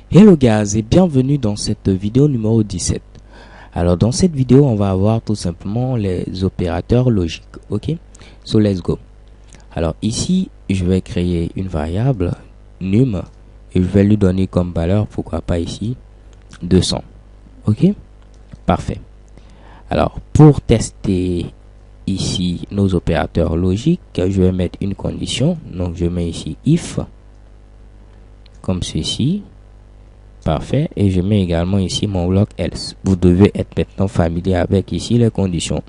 Hello guys et bienvenue dans cette vidéo numéro 17. Alors dans cette vidéo on va avoir tout simplement les opérateurs logiques. Ok, so let's go. Alors ici je vais créer une variable num et je vais lui donner comme valeur, pourquoi pas ici 200. Ok, parfait. Alors pour tester ici nos opérateurs logiques, je vais mettre une condition. Donc je mets ici if comme ceci. Parfait. Et je mets également ici mon bloc else. Vous devez être maintenant familier avec ici les conditions.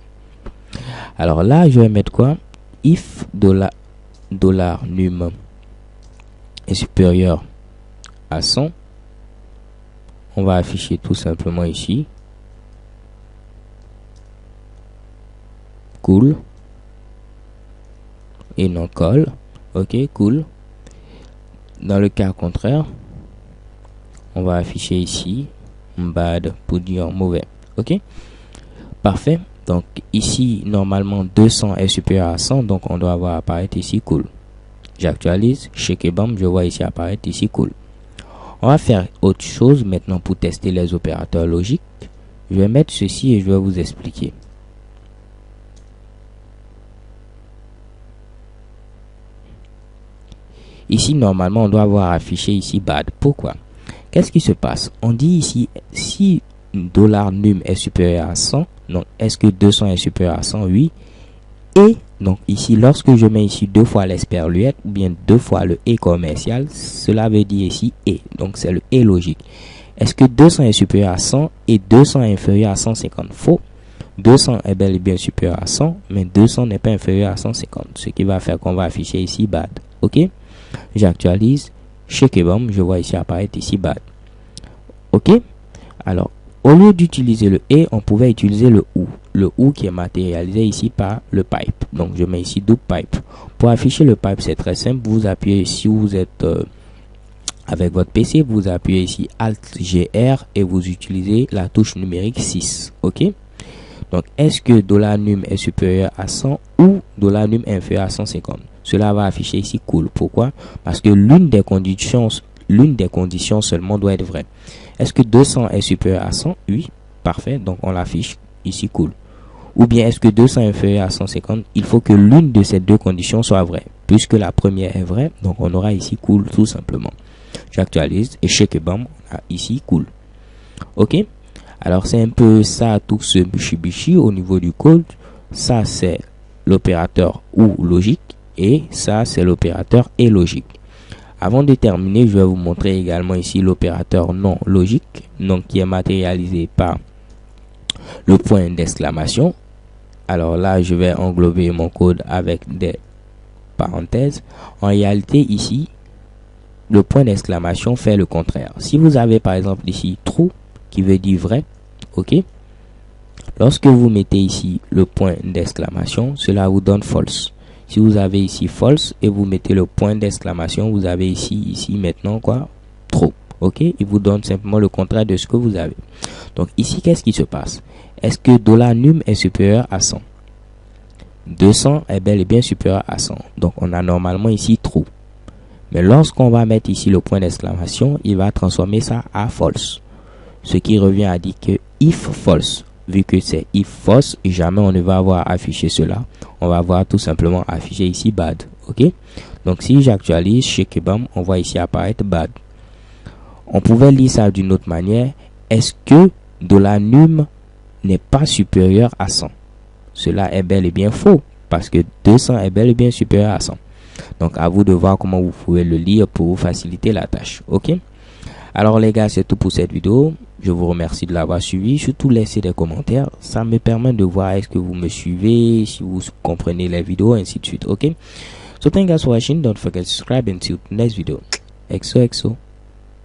Alors là, je vais mettre quoi? If $num est supérieur à 100. On va afficher tout simplement ici. Cool. Et non call. Ok, cool. Dans le cas contraire, on va afficher ici bad pour dire mauvais. Ok, parfait. Donc ici normalement 200 est supérieur à 100, donc on doit voir apparaître ici cool. J'actualise, check et bam, je vois ici apparaître ici cool. On va faire autre chose maintenant pour tester les opérateurs logiques. Je vais mettre ceci et je vais vous expliquer. Ici normalement on doit avoir affiché ici bad. Pourquoi? Qu'est-ce qui se passe? On dit ici, si $num est supérieur à 100, donc est-ce que 200 est supérieur à 100? Oui. Et donc ici, lorsque je mets ici deux fois l'esperluette ou bien deux fois le et commercial, cela veut dire ici et. Donc c'est le et logique. Est-ce que 200 est supérieur à 100 et 200 est inférieur à 150? Faux. 200 est bel et bien supérieur à 100, mais 200 n'est pas inférieur à 150. Ce qui va faire qu'on va afficher ici bad. Ok? J'actualise. Check et bam, je vois ici apparaître ici bad. Ok, alors au lieu d'utiliser le et, on pouvait utiliser le ou qui est matérialisé ici par le pipe. Donc je mets ici do pipe. Pour afficher le pipe, c'est très simple. Vous appuyez, si vous êtes avec votre PC, vous appuyez ici alt gr et vous utilisez la touche numérique 6. Ok, donc est-ce que $num est supérieur à 100 ou $num est inférieur à 150? Cela va afficher ici cool. Pourquoi? Parce que l'une des conditions seulement doit être vraie. Est-ce que 200 est supérieur à 100? Oui, parfait. Donc on l'affiche ici cool. Ou bien est-ce que 200 est inférieur à 150? Il faut que l'une de ces deux conditions soit vraie. Puisque la première est vraie, donc on aura ici cool tout simplement. J'actualise et check et bam, on a ici cool. Ok, alors c'est un peu ça tout ce bichi au niveau du code. Ça c'est l'opérateur ou logique et ça c'est l'opérateur et logique. Avant de terminer, je vais vous montrer également ici l'opérateur non logique, donc qui est matérialisé par le point d'exclamation. Alors là, je vais englober mon code avec des parenthèses. En réalité, ici, le point d'exclamation fait le contraire. Si vous avez par exemple ici true, qui veut dire vrai, ok. Lorsque vous mettez ici le point d'exclamation, cela vous donne false. Si vous avez ici false et vous mettez le point d'exclamation, vous avez ici maintenant quoi? True. Ok, il vous donne simplement le contraire de ce que vous avez. Donc ici, qu'est-ce qui se passe? Est-ce que $num est supérieur à 100? 200 est bel et bien supérieur à 100. Donc on a normalement ici true. Mais lorsqu'on va mettre ici le point d'exclamation, il va transformer ça à false. Ce qui revient à dire que if false. Vu que c'est if false, jamais on ne va avoir affiché cela. On va avoir tout simplement affiché ici bad. Ok, donc si j'actualise check et bam, on voit ici apparaître bad. On pouvait lire ça d'une autre manière. Est-ce que $num n'est pas supérieur à 100? Cela est bel et bien faux, parce que 200 est bel et bien supérieur à 100. Donc à vous de voir comment vous pouvez le lire pour vous faciliter la tâche. Ok, alors les gars, c'est tout pour cette vidéo. Je vous remercie de l'avoir suivi. Surtout laissez des commentaires. Ça me permet de voir est-ce que vous me suivez, si vous comprenez les vidéos, ainsi de suite. Ok. So thank you guys for watching. Don't forget to subscribe and see you next video. XOXO.